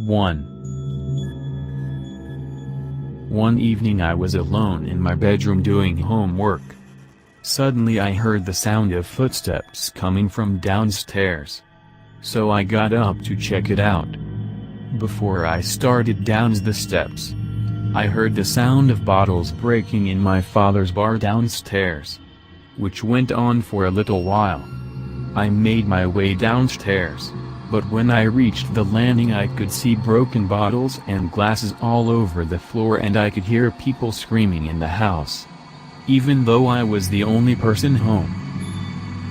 One evening I was alone in my bedroom doing homework. Suddenly I heard the sound of footsteps coming from downstairs. So I got up to check it out. Before I started down the steps, I heard the sound of bottles breaking in my father's bar downstairs, which went on for a little while. I made my way downstairs, but when I reached the landing I could see broken bottles and glasses all over the floor, and I could hear people screaming in the house, even though I was the only person home.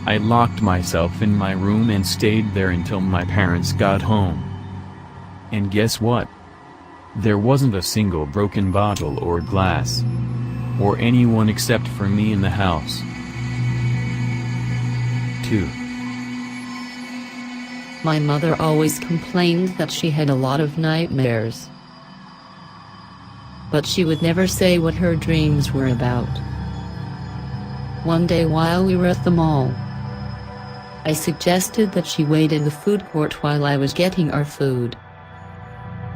I locked myself in my room and stayed there until my parents got home. And guess what? There wasn't a single broken bottle or glass, or anyone except for me in the house. 2. My mother always complained that she had a lot of nightmares, but she would never say what her dreams were about. One day while we were at the mall, I suggested that she wait in the food court while I was getting our food.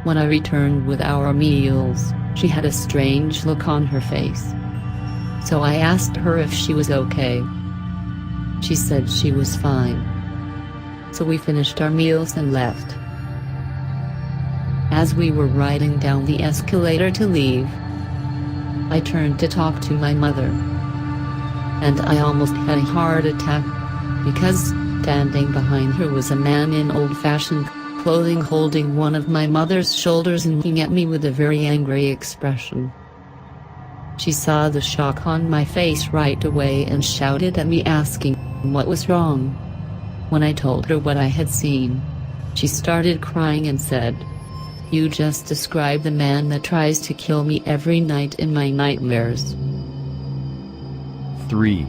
When I returned with our meals, she had a strange look on her face. So I asked her if she was okay. She said she was fine. So we finished our meals and left. As we were riding down the escalator to leave, I turned to talk to my mother, and I almost had a heart attack, because standing behind her was a man in old-fashioned clothing holding one of my mother's shoulders and looking at me with a very angry expression. She saw the shock on my face right away and shouted at me, asking what was wrong. When I told her what I had seen, she started crying and said, "You just described the man that tries to kill me every night in my nightmares." 3.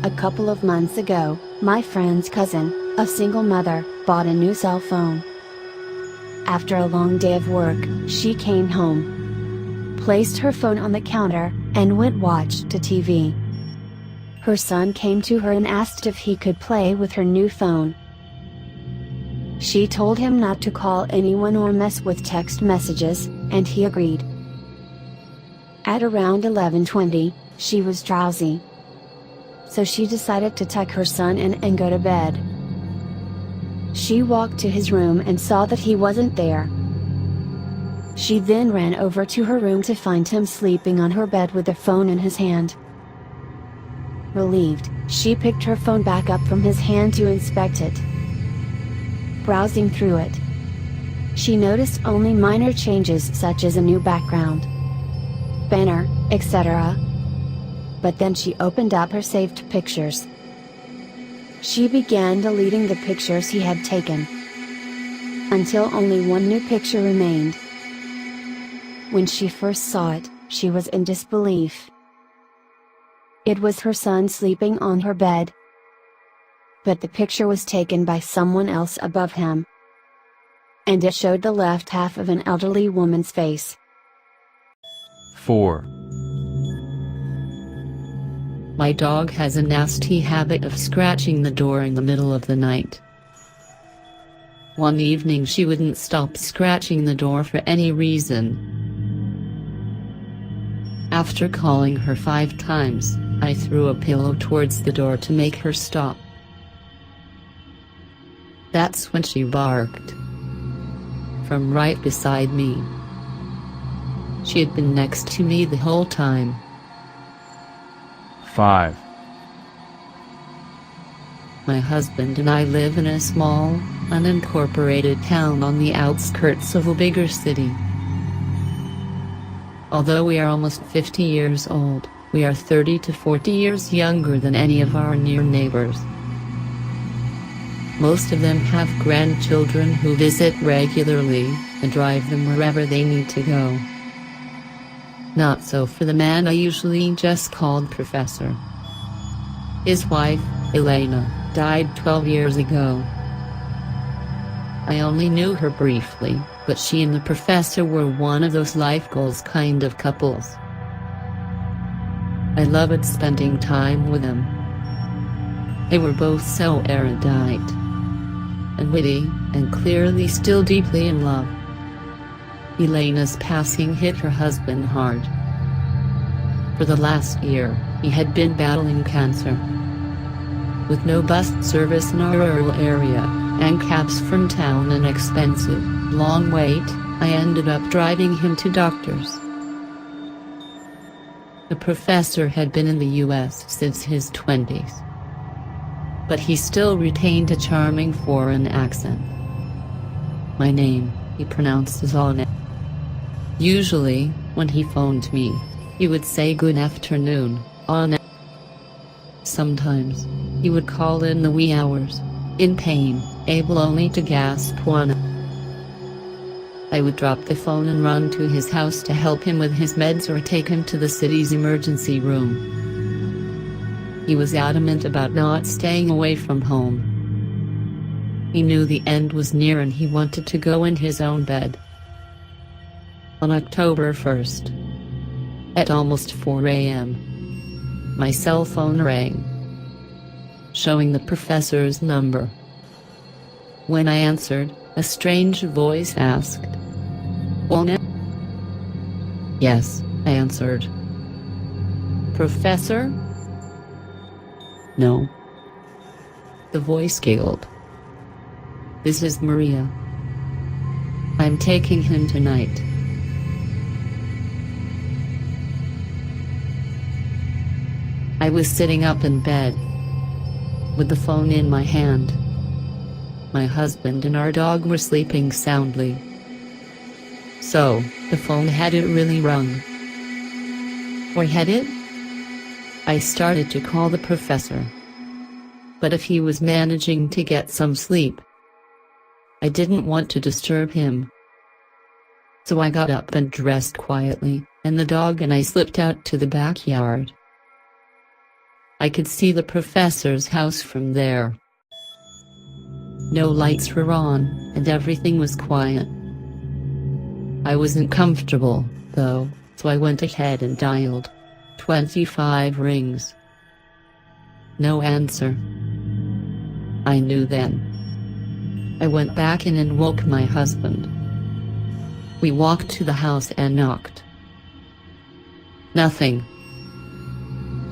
A couple of months ago, my friend's cousin, a single mother, bought a new cell phone. After a long day of work, she came home, placed her phone on the counter, and went watched a TV. Her son came to her and asked if he could play with her new phone. She told him not to call anyone or mess with text messages, and he agreed. At around 11:20, she was drowsy. So she decided to tuck her son in and go to bed. She walked to his room and saw that he wasn't there. She then ran over to her room to find him sleeping on her bed with the phone in his hand. Relieved, she picked her phone back up from his hand to inspect it. Browsing through it, she noticed only minor changes such as a new background, banner, etc. But then she opened up her saved pictures. She began deleting the pictures he had taken, until only one new picture remained. When she first saw it, she was in disbelief. It was her son sleeping on her bed. But the picture was taken by someone else above him, and it showed the left half of an elderly woman's face. 4. My dog has a nasty habit of scratching the door in the middle of the night. One evening she wouldn't stop scratching the door for any reason. After calling her 5 times, I threw a pillow towards the door to make her stop. That's when she barked. From right beside me. She had been next to me the whole time. 5. My husband and I live in a small, unincorporated town on the outskirts of a bigger city. Although we are almost 50 years old, we are 30 to 40 years younger than any of our near neighbors. Most of them have grandchildren who visit regularly, and drive them wherever they need to go. Not so for the man I usually just called Professor. His wife, Elena, died 12 years ago. I only knew her briefly, but she and the professor were one of those life goals kind of couples. I loved spending time with them. They were both so erudite. and witty, and clearly still deeply in love. Elena's passing hit her husband hard. For the last year, he had been battling cancer. With no bus service in our rural area, and cabs from town an expensive, long wait, I ended up driving him to doctors. The professor had been in the US since his 20s. But he still retained a charming foreign accent. My name, he pronounced as Anna. Usually, when he phoned me, he would say good afternoon, Anna. Sometimes, he would call in the wee hours, in pain, able only to gasp Anna. I would drop the phone and run to his house to help him with his meds or take him to the city's emergency room. He was adamant about not staying away from home. He knew the end was near and he wanted to go in his own bed. On October 1st, at almost 4 a.m., my cell phone rang, showing the professor's number. When I answered, a strange voice asked, "Anna?" "Yes," I answered. "Professor?" "No." The voice giggled. "This is Maria. I'm taking him tonight." I was sitting up in bed, with the phone in my hand. My husband and our dog were sleeping soundly. So, the phone hadn't really rung. Or had it? I started to call the professor. But if he was managing to get some sleep, I didn't want to disturb him. So I got up and dressed quietly, and the dog and I slipped out to the backyard. I could see the professor's house from there. No lights were on, and everything was quiet. I wasn't comfortable, though, so I went ahead and dialed 25 rings. No answer. I knew then. I went back in and woke my husband. We walked to the house and knocked. Nothing.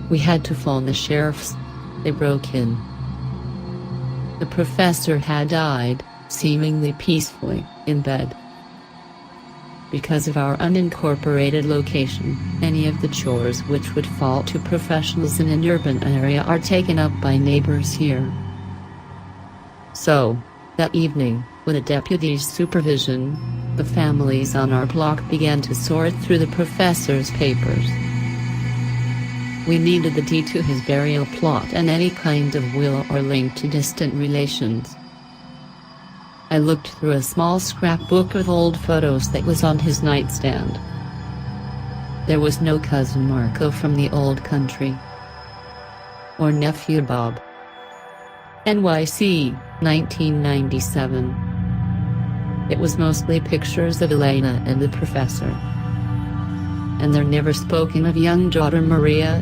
We had to phone the sheriffs. They broke in. The professor had died, seemingly peacefully, in bed. Because of our unincorporated location, any of the chores which would fall to professionals in an urban area are taken up by neighbors here. So, that evening, with a deputy's supervision, the families on our block began to sort through the professor's papers. We needed the deed to his burial plot and any kind of will or link to distant relations. I looked through a small scrapbook of old photos that was on his nightstand. There was no cousin Marco from the old country. Or nephew Bob. NYC, 1997. It was mostly pictures of Elena and the professor. And they're never spoken of young daughter Maria,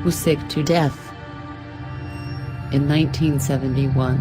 who's sick to death. In 1971,